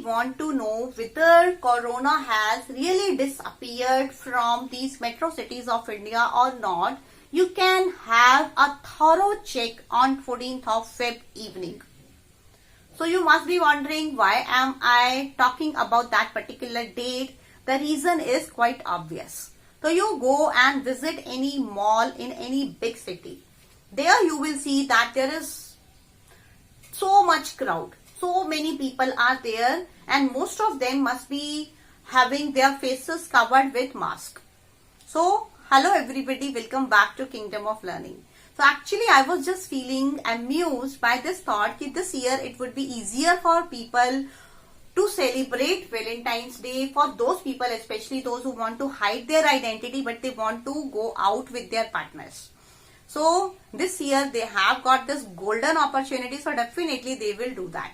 want to know whether Corona has really disappeared from these metro cities of India or not, you can have a thorough check on 14th of Feb evening. So you must be wondering, why am I talking about that particular date? The reason is quite obvious. So you go and visit any mall in any big city. There you will see that there is so much crowd. So many people are there and most of them must be having their faces covered with mask. So hello everybody, welcome back to Kingdom of Learning. So actually I was just feeling amused by this thought that this year it would be easier for people to celebrate Valentine's Day, for those people, especially those who want to hide their identity but they want to go out with their partners. So this year they have got this golden opportunity, so definitely they will do that.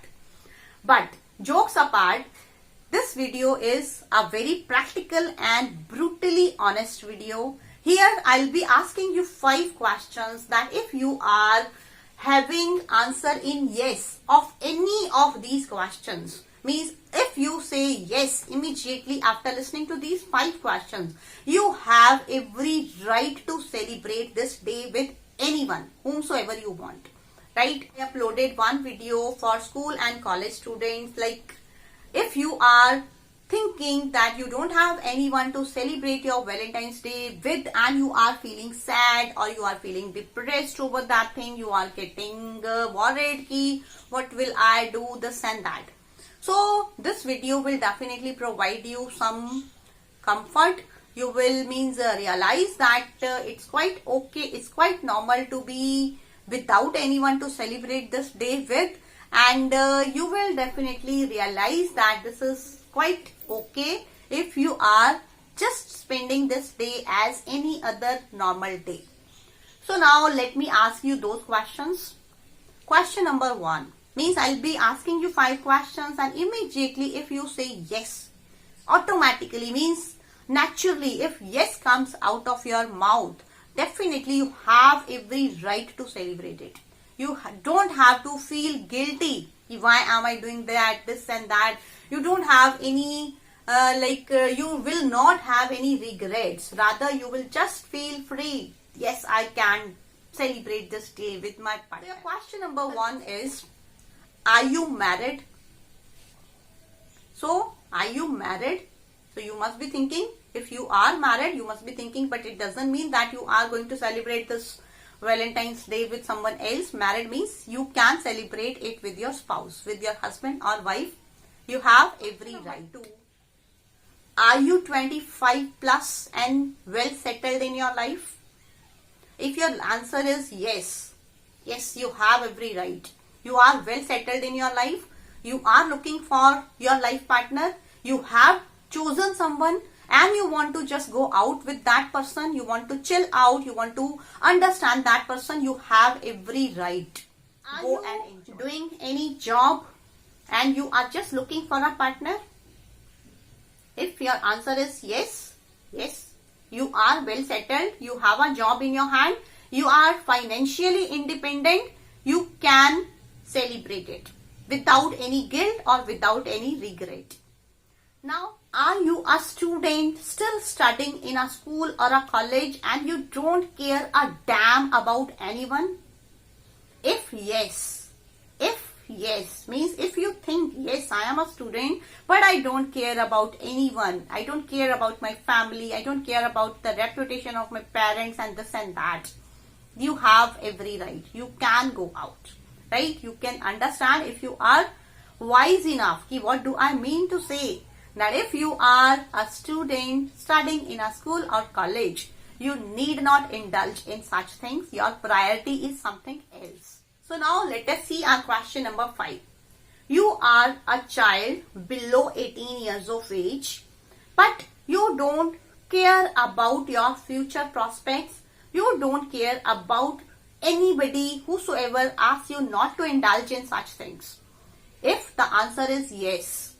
But jokes apart, this video is a very practical and brutally honest video. Here I'll be asking you 5 questions that if you are having answer in yes of any of these questions, means if you say yes immediately after listening to these 5 questions, you have every right to celebrate this day with anyone, whomsoever you want, right? I uploaded one video for school and college students. Like, if you are thinking that you don't have anyone to celebrate your Valentine's Day with and you are feeling sad or you are feeling depressed over that thing, you are getting worried ki what will I do, this and that. So this video will definitely provide you some comfort. You will realize that it's quite okay, it's quite normal to be without anyone to celebrate this day with, and you will definitely realize that this is quite okay if you are just spending this day as any other normal day. So now let me ask you those questions. Question number 1 means I'll be asking you 5 questions and immediately if you say yes, automatically means naturally if yes comes out of your mouth, definitely you have every right to celebrate it. You don't have to feel guilty. Why am I doing that, this and that? You don't have any, you will not have any regrets. Rather, you will just feel free. Yes, I can celebrate this day with my partner. So question number 1 is, are you married? So, are you married? So you must be thinking, if you are married, you must be thinking, but it doesn't mean that you are going to celebrate this Valentine's Day with someone else. Married means you can celebrate it with your spouse, with your husband or wife. You have every right to. Are you 25 plus and well settled in your life? If your answer is yes, yes, you have every right. You are well settled in your life. You are looking for your life partner. You have chosen someone and you want to just go out with that person. You want to chill out. You want to understand that person. You have every right. Go and enjoy. Doing any job and you are just looking for a partner? If your answer is yes, yes, you are well settled. You have a job in your hand. You are financially independent. You can celebrate it without any guilt or without any regret. Now, are you a student still studying in a school or a college and you don't care a damn about anyone? If yes means if you think yes, I am a student but I don't care about anyone, I don't care about my family, I don't care about the reputation of my parents and this and that, you have every right. You can go out, right? You can understand if you are wise enough. What do I mean to say? That if you are a student studying in a school or college, you need not indulge in such things. Your priority is something else. So now let us see our question number 5. You are a child below 18 years of age, but you don't care about your future prospects. You don't care about anybody whosoever asks you not to indulge in such things. If the answer is yes,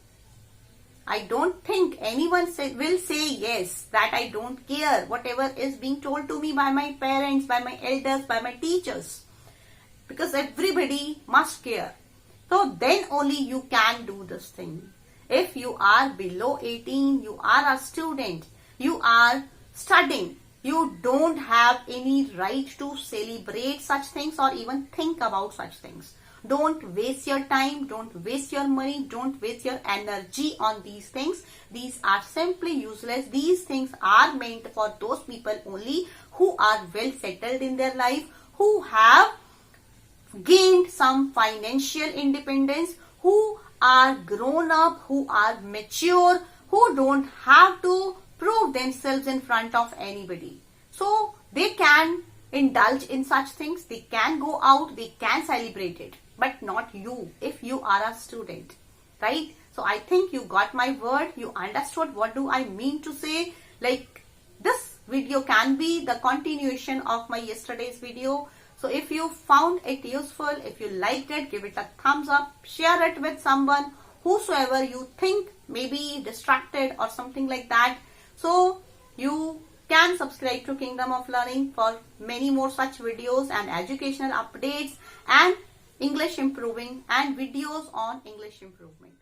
I don't think anyone will say yes, that I don't care whatever is being told to me by my parents, by my elders, by my teachers. Because everybody must care. So then only you can do this thing. If you are below 18, you are a student, you are studying, you don't have any right to celebrate such things or even think about such things. Don't waste your time, don't waste your money, don't waste your energy on these things. These are simply useless. These things are meant for those people only who are well settled in their life, who have gained some financial independence, who are grown up, who are mature, who don't have to prove themselves in front of anybody. So they can indulge in such things, they can go out, they can celebrate it, but not you if you are a student, right? So I think you got my word, you understood what do I mean to say. Like, this video can be the continuation of my yesterday's video. So if you found it useful, if you liked it, give it a thumbs up, share it with someone, whosoever you think may be distracted or something like that. So you can subscribe to Kingdom of Learning for many more such videos and educational updates and English improving and videos on English improvement.